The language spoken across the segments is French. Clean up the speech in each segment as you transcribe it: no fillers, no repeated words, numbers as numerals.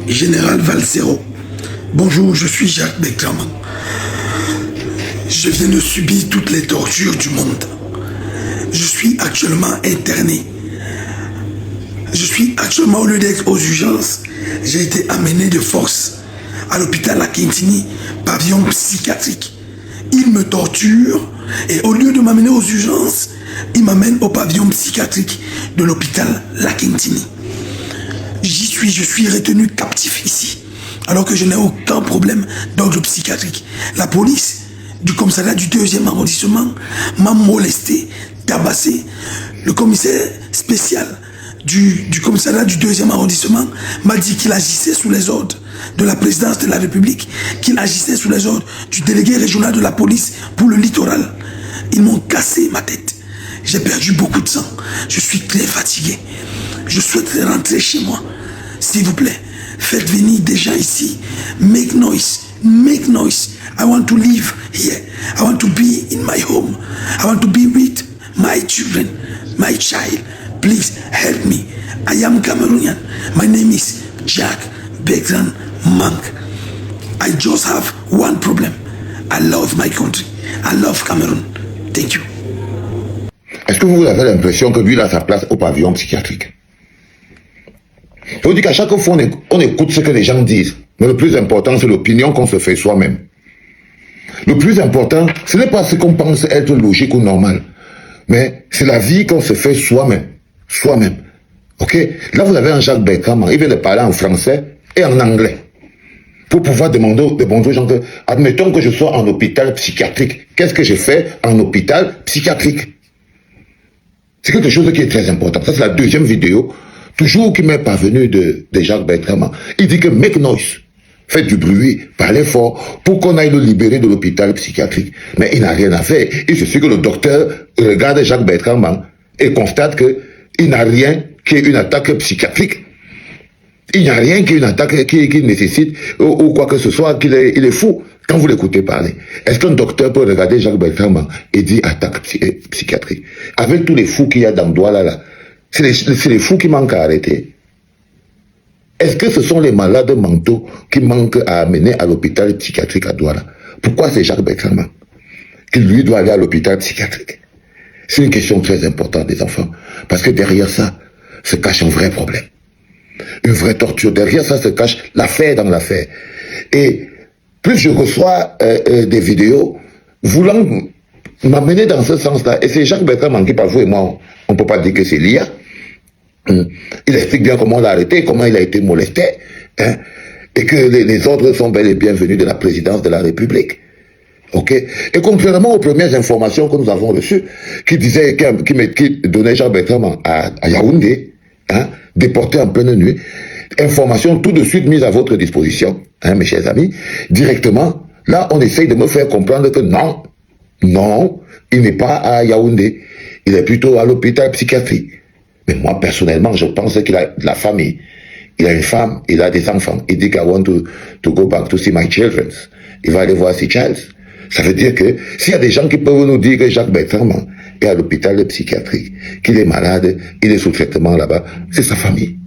Général Valsero. Bonjour, je suis Jacques Bertrand. Je viens de subir toutes les tortures du monde. Je suis actuellement interné. Je suis actuellement, au lieu d'être aux urgences, j'ai été amené de force à l'hôpital La Quintini, pavillon psychiatrique. Il me torture et au lieu de m'amener aux urgences, il m'amène au pavillon psychiatrique de l'hôpital La Quintini. Je suis retenu captif ici, alors que je n'ai aucun problème d'ordre psychiatrique. La police du commissariat du 2e arrondissement m'a molesté, tabassé. Le commissaire spécial du commissariat du 2e arrondissement m'a dit qu'il agissait sous les ordres de la présidence de la République, qu'il agissait sous les ordres du délégué régional de la police pour le littoral. Ils m'ont cassé ma tête. J'ai perdu beaucoup de sang. Je suis très fatigué. Je souhaite rentrer chez moi. S'il vous plaît, faites venir des gens ici. Make noise. Make noise. I want to live here. I want to be in my home. I want to be with my children, my child. Please help me. I am Cameroonian. My name is Jack Bertrand Mank. I just have one problem. I love my country. I love Cameroon. Thank you. Est-ce que vous avez l'impression que lui, il a sa place au pavillon psychiatrique? Je vous dis qu'à chaque fois, on écoute ce que les gens disent. Mais le plus important, c'est l'opinion qu'on se fait soi-même. Le plus important, ce n'est pas ce qu'on pense être logique ou normal. Mais c'est la vie qu'on se fait soi-même. Soi-même. Ok? Là, vous avez un Jacques Bertrand, il vient de parler en français et en anglais. Pour pouvoir demander aux gens que, admettons que je sois en hôpital psychiatrique. Qu'est-ce que j'ai fait en hôpital psychiatrique? C'est quelque chose qui est très important. Ça, c'est la deuxième vidéo, toujours qui m'est parvenue de Jacques Bertrand. Il dit que make noise, faites du bruit, parlez fort, pour qu'on aille le libérer de l'hôpital psychiatrique. Mais il n'a rien à faire. Il suffit que le docteur regarde Jacques Bertrand et constate qu'il n'a rien qui est une attaque psychiatrique. Il n'y a rien qui est une attaque qui nécessite ou quoi que ce soit, il est fou. Quand vous l'écoutez parler, est-ce qu'un docteur peut regarder Jacques Bertrand et dire attaque psychiatrique? Avec tous les fous qu'il y a dans Douala là, c'est les fous qui manquent à arrêter. Est-ce que ce sont les malades mentaux qui manquent à amener à l'hôpital psychiatrique à Douala? Pourquoi c'est Jacques Bertrand qui lui doit aller à l'hôpital psychiatrique? C'est une question très importante des enfants. Parce que derrière ça se cache un vrai problème. Une vraie torture. Derrière ça se cache l'affaire dans l'affaire. Et plus je reçois des vidéos voulant m'amener dans ce sens-là, et c'est Jacques Bertrand qui, par vous et moi, on ne peut pas dire que c'est l'IA. Il explique bien comment on l'a arrêté, comment il a été molesté, hein, et que les ordres sont bel et bien venus de la présidence de la République. Ok? Et contrairement aux premières informations que nous avons reçues, qui disaient, qui donnaient Jacques Bertrand à Yaoundé, hein, déporté en pleine nuit, information tout de suite mise à votre disposition, hein, mes chers amis, directement, là, on essaye de me faire comprendre que non, il n'est pas à Yaoundé, il est plutôt à l'hôpital psychiatrique. Mais moi, personnellement, je pense qu'il a de la famille, il a une femme, il a des enfants, il dit I want to go back to see my children, il va aller voir ses children. Ça veut dire que s'il y a des gens qui peuvent nous dire que Jacques Bertrand est à l'hôpital psychiatrique, qu'il est malade, il est sous traitement là-bas, c'est sa famille.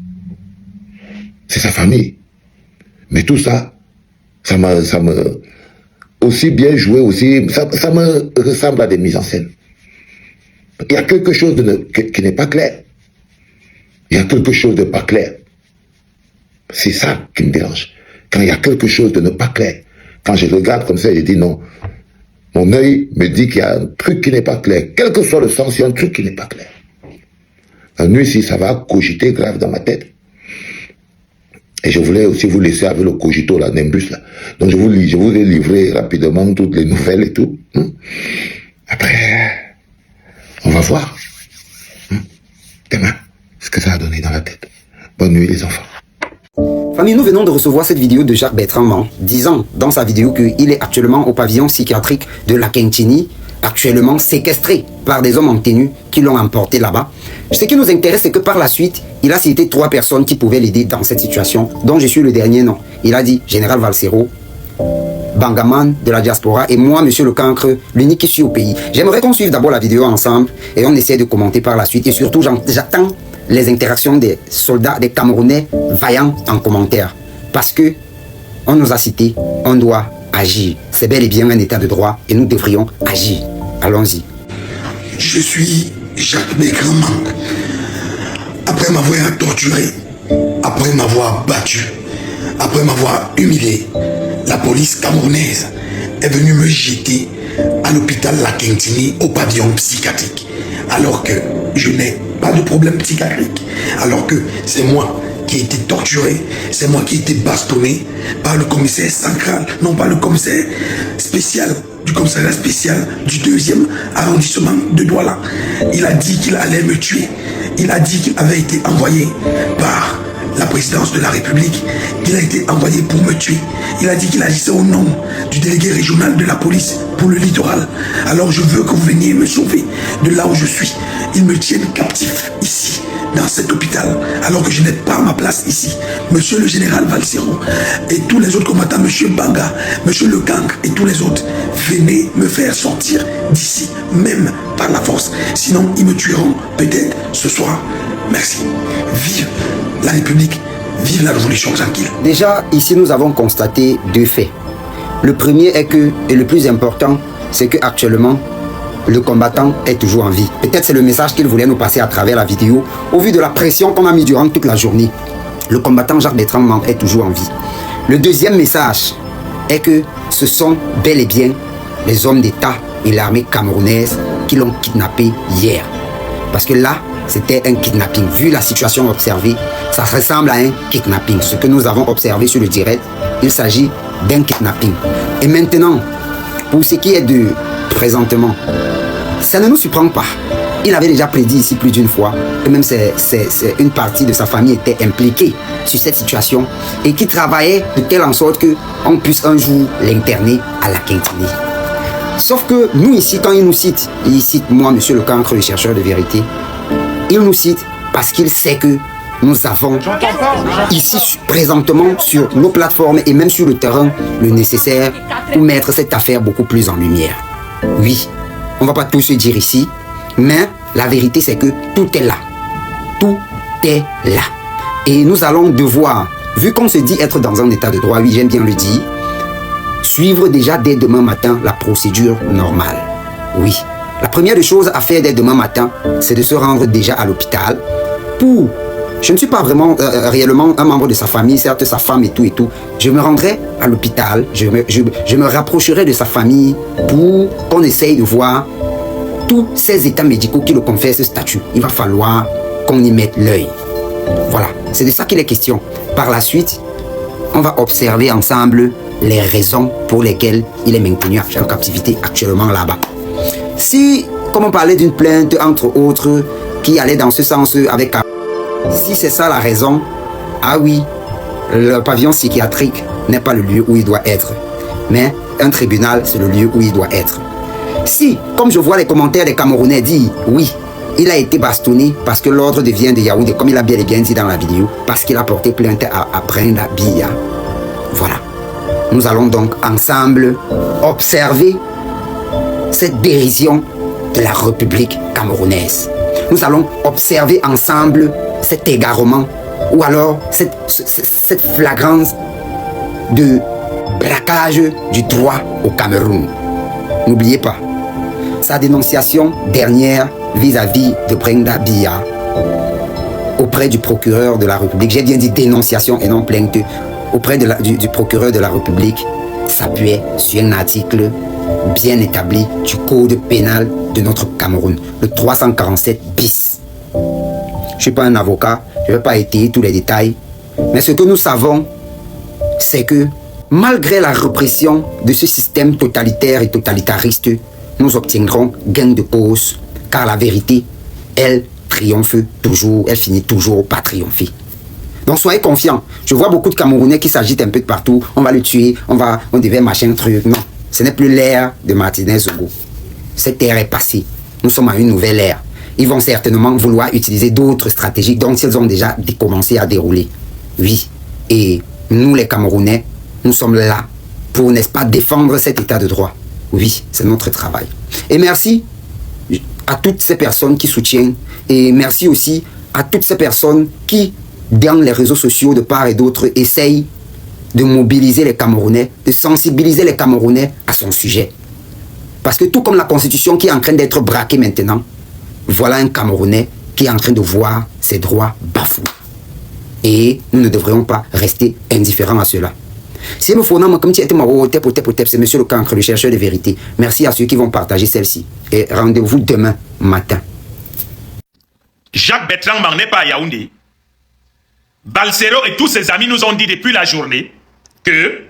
C'est sa famille. Mais tout ça, ça me aussi bien joué aussi, ça me ressemble à des mises en scène. Il y a quelque chose qui n'est pas clair. Il y a quelque chose de pas clair. C'est ça qui me dérange. Quand il y a quelque chose de ne pas clair, quand je regarde comme ça, je dis non. Mon œil me dit qu'il y a un truc qui n'est pas clair. Quel que soit le sens, il y a un truc qui n'est pas clair. La nuit, si ça va cogiter grave dans ma tête. Et je voulais aussi vous laisser avec le cogito, la Nimbus, là. Donc je vous ai livré rapidement toutes les nouvelles et tout. Après, on va voir. Demain, ce que ça a donné dans la tête. Bonne nuit les enfants. Famille, nous venons de recevoir cette vidéo de Jacques Bertrand, disant dans sa vidéo qu'il est actuellement au pavillon psychiatrique de La Quintini, actuellement séquestré par des hommes en tenue qui l'ont emporté là-bas. Ce qui nous intéresse, c'est que par la suite, il a cité 3 personnes qui pouvaient l'aider dans cette situation, dont je suis le dernier nom. Il a dit Général Valsero, Bangaman de la diaspora et moi, Monsieur Le Cancre, l'unique qui suis au pays. J'aimerais qu'on suive d'abord la vidéo ensemble et on essaie de commenter par la suite. Et surtout, j'attends les interactions des soldats, des Camerounais vaillants en commentaire. parce que on nous a cités, on doit agir. C'est bel et bien un état de droit et nous devrions agir. Allons-y. Je suis Jacques Bertrand Mang. Après m'avoir torturé, après m'avoir battu, après m'avoir humilié, la police camerounaise est venue me jeter à l'hôpital La Quintini au pavillon psychiatrique. Alors que je n'ai pas de problème psychiatrique. Alors que c'est moi qui ai été torturé, c'est moi qui ai été bastonné par le commissaire central, non pas le commissaire spécial, du commissariat spécial du 2e arrondissement de Douala. Il a dit qu'il allait me tuer. Il a dit qu'il avait été envoyé par la présidence de la République, qu'il a été envoyé pour me tuer. Il a dit qu'il agissait au nom du délégué régional de la police pour le littoral. Alors je veux que vous veniez me sauver de là où je suis. Ils me tiennent captif ici, dans cet hôpital, alors que je n'ai pas ma place ici. Monsieur le général Valsero et tous les autres combattants, monsieur Banga, monsieur Le Gang et tous les autres, venez me faire sortir d'ici, même par la force. Sinon, ils me tueront peut-être ce soir. Merci. Vive la République, vive la révolution tranquille. Déjà, ici, nous avons constaté 2 faits. Le premier est que, et le plus important, c'est qu'actuellement, le combattant est toujours en vie. Peut-être c'est le message qu'il voulait nous passer à travers la vidéo, au vu de la pression qu'on a mis durant toute la journée. Le combattant Jacques Bertrand Mang est toujours en vie. Le deuxième message est que ce sont bel et bien les hommes d'État et l'armée camerounaise qui l'ont kidnappé hier. Parce que là, c'était un kidnapping. Vu la situation observée, ça ressemble à un kidnapping. Ce que nous avons observé sur le direct, il s'agit d'un kidnapping. Et maintenant, pour ce qui est de présentement, ça ne nous surprend pas. Il avait déjà prédit ici plus d'une fois que même une partie de sa famille était impliquée sur cette situation et qui travaillait de telle en sorte qu'on puisse un jour l'interner à la Quintini. Sauf que nous ici, quand il nous cite, il cite moi, monsieur Le Cancre, le chercheur de vérité, il nous cite parce qu'il sait que nous avons ici présentement sur nos plateformes et même sur le terrain le nécessaire pour mettre cette affaire beaucoup plus en lumière. Oui, on ne va pas tout se dire ici, mais la vérité c'est que tout est là. Tout est là. Et nous allons devoir, vu qu'on se dit être dans un état de droit, oui j'aime bien le dire, suivre déjà dès demain matin la procédure normale. Oui. La première des choses à faire dès demain matin, c'est de se rendre déjà à l'hôpital pour... Je ne suis pas vraiment réellement un membre de sa famille, certes sa femme et tout. Je me rendrai à l'hôpital, je me rapprocherai de sa famille pour qu'on essaye de voir tous ces états médicaux qui le confèrent ce statut. Il va falloir qu'on y mette l'œil. Voilà, c'est de ça qu'il est question. Par la suite, on va observer ensemble les raisons pour lesquelles il est maintenu en captivité actuellement là-bas. Si, comme on parlait d'une plainte, entre autres, qui allait dans ce sens avec... Si c'est ça la raison, ah oui, le pavillon psychiatrique n'est pas le lieu où il doit être. Mais un tribunal, c'est le lieu où il doit être. Si, comme je vois les commentaires des Camerounais dire, oui, il a été bastonné parce que l'ordre devient de Yaoundé, comme il a bien et bien dit dans la vidéo, parce qu'il a porté plainte à Brenda Biya. Voilà. Nous allons donc ensemble observer cette dérision de la République camerounaise. Nous allons observer ensemble cet égarement ou alors cette flagrance de braquage du droit au Cameroun. N'oubliez pas, sa dénonciation dernière vis-à-vis de Brenda Biya auprès du procureur de la République, j'ai bien dit dénonciation et non plainte, auprès du procureur de la République, s'appuyait sur un article bien établi du code pénal de notre Cameroun, le 347 bis. Je ne suis pas un avocat, je ne vais pas étayer tous les détails, mais ce que nous savons, c'est que malgré la répression de ce système totalitaire et totalitariste, nous obtiendrons gain de cause, car la vérité, elle triomphe toujours, elle finit toujours par triompher. Donc soyez confiants. Je vois beaucoup de Camerounais qui s'agitent un peu de partout. On va le tuer, on devait machin truc. Non, ce n'est plus l'ère de Martinez Zogo. Cette ère est passée. Nous sommes à une nouvelle ère. Ils vont certainement vouloir utiliser d'autres stratégies dont ils ont déjà commencé à dérouler. Oui. Et nous les Camerounais, nous sommes là pour, n'est-ce pas, défendre cet état de droit. Oui, c'est notre travail. Et merci à toutes ces personnes qui soutiennent. Et merci aussi à toutes ces personnes qui, dans les réseaux sociaux de part et d'autre, essayent de mobiliser les Camerounais, de sensibiliser les Camerounais à son sujet. Parce que tout comme la Constitution qui est en train d'être braquée maintenant, voilà un Camerounais qui est en train de voir ses droits bafoués. Et nous ne devrions pas rester indifférents à cela. C'est monsieur le cancre, le chercheur de vérité. Merci à ceux qui vont partager celle-ci. Et rendez-vous demain matin. Jacques Bertrand Mang n'est pas à Yaoundé. Balsero et tous ses amis nous ont dit depuis la journée que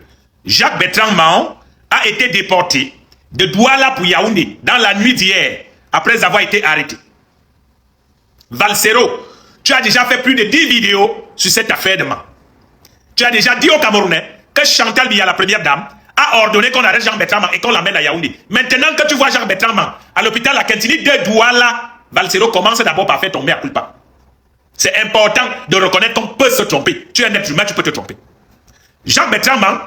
Jacques Bertrand Mang a été déporté de Douala pour Yaoundé dans la nuit d'hier après avoir été arrêté. Balsero, tu as déjà fait plus de 10 vidéos sur cette affaire de Mang. Tu as déjà dit aux Camerounais que Chantal Biya, la première dame, a ordonné qu'on arrête Jacques Bertrand Mang et qu'on l'amène à Yaoundé. Maintenant que tu vois Jacques Bertrand Mang à l'hôpital La Kentini de Douala, Balsero commence d'abord par faire tomber à culpa. C'est important de reconnaître qu'on peut se tromper. Tu es un être humain, tu peux te tromper. Jacques Bertrand Mang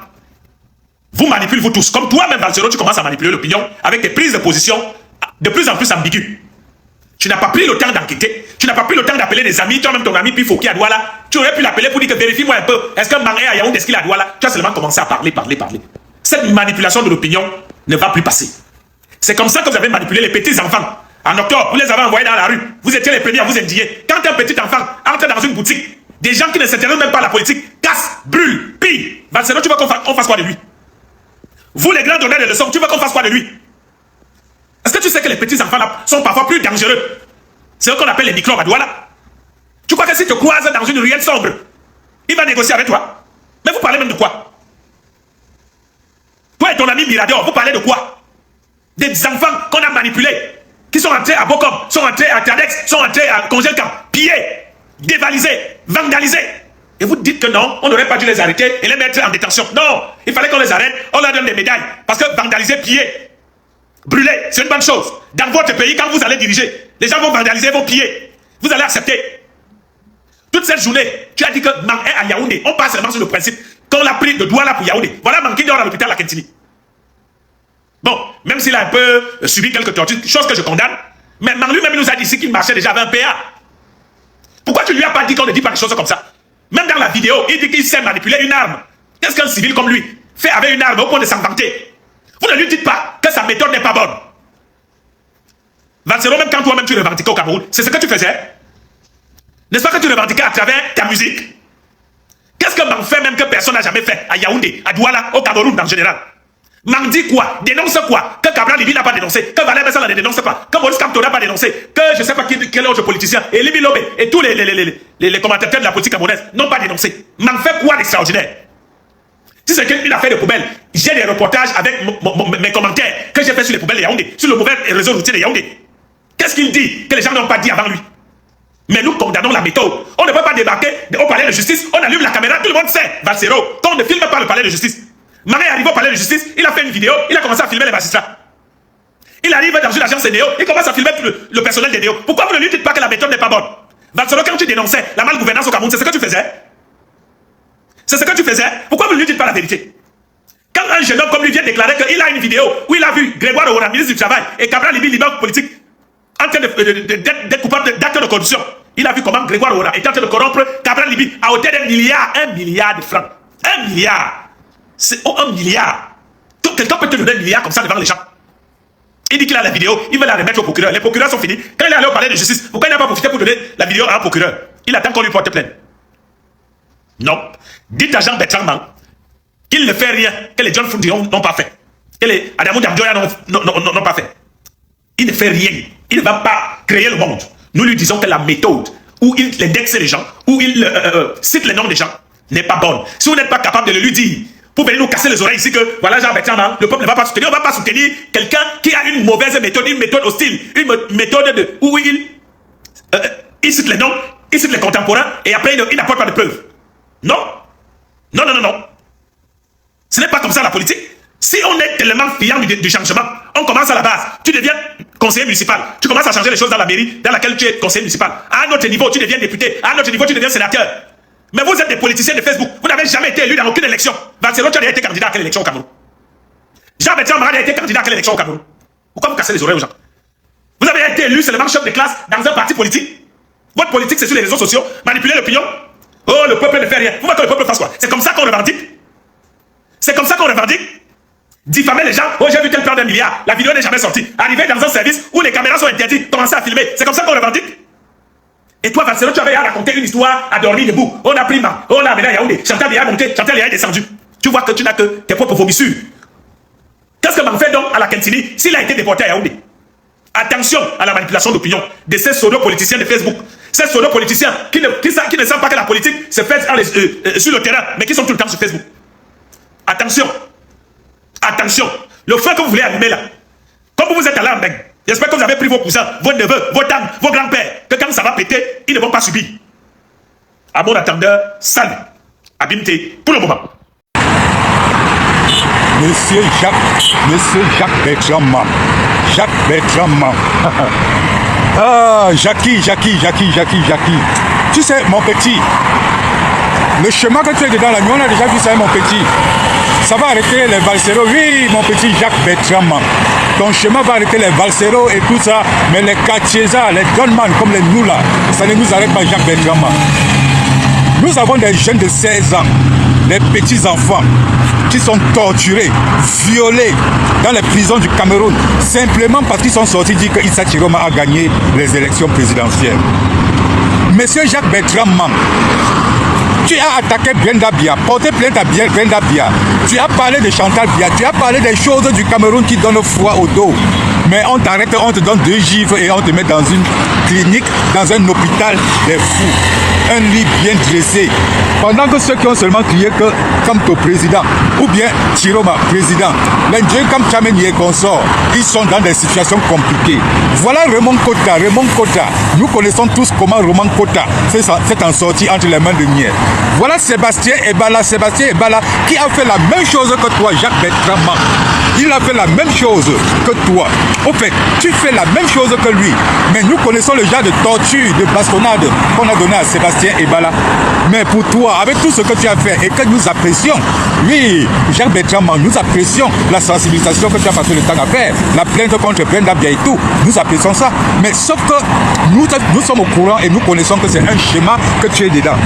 vous manipule vous tous. Comme toi-même, Balsero, tu commences à manipuler l'opinion avec des prises de position de plus en plus ambiguës. Tu n'as pas pris le temps d'enquêter. Tu n'as pas pris le temps d'appeler des amis. Toi-même, ton ami Pifo qui est à Douala. Tu aurais pu l'appeler pour dire que vérifie-moi un peu. Est-ce que Mang est à Yaoundé? Est-ce qu'il est à Douala? Tu as seulement commencé à parler. Cette manipulation de l'opinion ne va plus passer. C'est comme ça que vous avez manipulé les petits enfants. En octobre, vous les avez envoyés dans la rue. Vous étiez les premiers à vous indigner. Quand un petit enfant entre dans une boutique, des gens qui ne s'intéressent même pas à la politique cassent, brûlent, pillent. Balsero, tu veux qu'on fasse quoi de lui? Vous, les grands donneurs de leçons, tu veux qu'on fasse quoi de lui? Est-ce que tu sais que les petits enfants là sont parfois plus dangereux? C'est eux qu'on appelle les microbes à Douala. Tu crois que si tu te croises dans une ruelle sombre, il va négocier avec toi? Mais vous parlez même de quoi? Toi et ton ami Mirador, vous parlez de quoi? Des enfants qu'on a manipulés, qui sont entrés à Bokom, sont entrés à Tadex, sont entrés à Congel-Camp, pillés, dévalisés, vandalisés. Et vous dites que non, on n'aurait pas dû les arrêter et les mettre en détention. Non, il fallait qu'on les arrête, on leur donne des médailles. Parce que vandaliser, piller, brûler, c'est une bonne chose. Dans votre pays, quand vous allez diriger, les gens vont vandaliser, vont piller. Vous allez accepter. Toute cette journée, tu as dit que Mang est à Yaoundé. On passe seulement sur le principe qu'on l'a pris de Douala pour Yaoundé. Voilà Mang qui dort à l'hôpital La Kentini. Bon, même s'il a un peu subi quelques tortures, chose que je condamne, mais Mang lui-même nous a dit ici qu'il marchait déjà avec un PA. Pourquoi tu lui as pas dit qu'on ne dit pas des choses comme ça? Même dans la vidéo, il dit qu'il sait manipuler une arme. Qu'est-ce qu'un civil comme lui fait avec une arme au point de s'en vanter? Vous ne lui dites pas que sa méthode n'est pas bonne. Balsero, même quand toi-même tu revendiquais au Cameroun, c'est ce que tu faisais. N'est-ce pas que tu revendiquais à travers ta musique? Qu'est-ce que Mang fait même que personne n'a jamais fait à Yaoundé, à Douala, au Cameroun en général? Mang dit quoi? Dénonce quoi? Que Cabral Libi n'a pas dénoncé, que Valère Bessa ne dénonce pas, que Maurice Kamto n'a pas dénoncé, que je ne sais pas quel autre politicien, et Libi Lobé, et tous les commentateurs de la politique camerounaise n'ont pas dénoncé. Mang fait quoi d'extraordinaire? Si c'est une affaire de poubelle, j'ai des reportages avec mes commentaires que j'ai fait sur les poubelles de Yaoundé, sur le mauvais réseau routier de Yaoundé. Qu'est-ce qu'il dit que les gens n'ont pas dit avant lui? Mais nous condamnons la méthode. On ne peut pas débarquer au palais de justice, on allume la caméra, tout le monde sait, Balsero, qu'on ne filme pas le palais de justice. Mang est arrivé au palais de justice, il a fait une vidéo, il a commencé à filmer les magistrats. Il arrive dans une agence Néo, il commence à filmer le personnel des Néo. Pourquoi vous ne lui dites pas que la méthode n'est pas bonne? Balsero, quand tu dénonçais la malgouvernance au Cameroun, c'est ce que tu faisais? C'est ce que tu faisais? Pourquoi vous ne lui dites pas la vérité? Quand un jeune homme comme lui vient déclarer qu'il a une vidéo où il a vu Grégoire Ora, ministre du Travail, et Cabral Libi, leader politique, en train d'être coupable d'actes de corruption, il a vu comment Grégoire Ora est en train de corrompre Cabral Libi à hauteur d'1 milliard de francs. 1 milliard. C'est 1 milliard. Quelqu'un peut te donner 1 milliard comme ça devant les gens. Il dit qu'il a la vidéo, il veut la remettre au procureur. Les procureurs sont finis. Quand il est allé au palais de justice, pourquoi il n'a pas profité pour donner la vidéo à un procureur? Il attend qu'on lui porte plainte. Non. Dites à Jean Bertrand Mang qu'il ne fait rien que les John Foundion n'ont pas fait. Que les Adamou Damjoya n'ont pas fait. Il ne fait rien. Il ne va pas créer le monde. Nous lui disons que la méthode où il indexe les gens, où il cite les noms des gens, n'est pas bonne. Si vous n'êtes pas capable de le lui dire, pour venir nous casser les oreilles ici que, voilà Jean Bertrand Mang, le peuple ne va pas soutenir, on ne va pas soutenir quelqu'un qui a une mauvaise méthode, une méthode hostile, une méthode où il cite les noms, il cite les contemporains, et après il n'apporte pas de preuves. Non. Non, non, non, non. Ce n'est pas comme ça la politique. Si on est tellement friand du changement, on commence à la base. Tu deviens conseiller municipal. Tu commences à changer les choses dans la mairie dans laquelle tu es conseiller municipal. À un autre niveau, tu deviens député. À un autre niveau, tu deviens sénateur. Mais vous êtes des politiciens de Facebook. Vous n'avez jamais été élu dans aucune élection. Balsero, tu as été candidat à quelle élection au Cameroun? Jean Bertrand Mang a été candidat à quelle élection au Cameroun? Pourquoi vous cassez les oreilles aux gens? Vous avez été élu seulement chef de classe dans un parti politique. Votre politique, c'est sur les réseaux sociaux. Manipuler l'opinion. Oh, le peuple ne fait rien. Vous voulez que le peuple fasse quoi? C'est comme ça qu'on revendique. C'est comme ça qu'on revendique. Diffamer les gens. Oh, j'ai vu tel plan d'1 milliard. La vidéo n'est jamais sortie. Arriver dans un service où les caméras sont interdites, commencer à filmer. C'est comme ça qu'on revendique. Et toi, Valsero, tu avais à raconter une histoire à dormir debout. On a pris Mang, on a amené à Yaoundé. Chantal Léa est monté, Chantal Léa est descendu. Tu vois que tu n'as que tes propres vomissures. Qu'est-ce que Mang fait donc à la Kentini s'il a été déporté à Yaoundé? Attention à la manipulation d'opinion de ces pseudo-politiciens de Facebook. Ces pseudo-politiciens qui ne savent pas que la politique se fait sur le terrain, mais qui sont tout le temps sur Facebook. Attention. Attention. Le feu que vous voulez allumer là, comme vous êtes allé en Beng, j'espère que vous avez pris vos cousins, vos neveux, vos dames, vos grands-pères, que quand ça va péter, ils ne vont pas subir. À bon attendeur, salut. Abimté pour le moment. Monsieur Jacques Bertrand Mam. Jacques Bertrand Mam. Ah, Jackie. Tu sais, mon petit, le chemin que tu es dedans, là, nous on a déjà vu ça, mon petit. Ça va arrêter les valseros. Oui, mon petit Jacques Bertrand Mam. Ton chemin va arrêter les valseros et tout ça, mais les Katiesa, les gunman comme les nous là, ça ne nous arrête pas, Jacques Bertrand Mam. Nous avons des jeunes de 16 ans, des petits-enfants qui sont torturés, violés dans les prisons du Cameroun, simplement parce qu'ils sont sortis dire que Issa Chiroma a gagné les élections présidentielles. Monsieur Jacques Bertrand Mam, tu as attaqué Brenda Bia, porté plainte à Brenda Bia. Tu as parlé de Chantal Bia, tu as parlé des choses du Cameroun qui donnent froid au dos. Mais on t'arrête, on te donne 2 gifles et on te met dans une clinique, dans un hôpital des fous. Un lit bien dressé. Pendant que ceux qui ont seulement crié que comme ton président, ou bien Chiroma, président, l'Indien comme Chameni et consort, ils sont dans des situations compliquées. Voilà Raymond Kota. Nous connaissons tous comment Raymond Kota s'est en sorti entre les mains de Nier. Voilà Sébastien Ebala qui a fait la même chose que toi, Jacques Bertrand Mam. Il a fait la même chose que toi. Au fait, tu fais la même chose que lui. Mais nous connaissons le genre de torture, de bastonnade qu'on a donné à Sébastien Ebala. Mais pour toi, avec tout ce que tu as fait et que nous apprécions, oui, Jacques Bertrand Mam, nous apprécions la sensibilisation que tu as passé le temps à faire, la plainte contre Brenda Bia et tout, nous apprécions ça. Mais sauf que nous sommes au courant et nous connaissons que c'est un schéma que tu es dedans.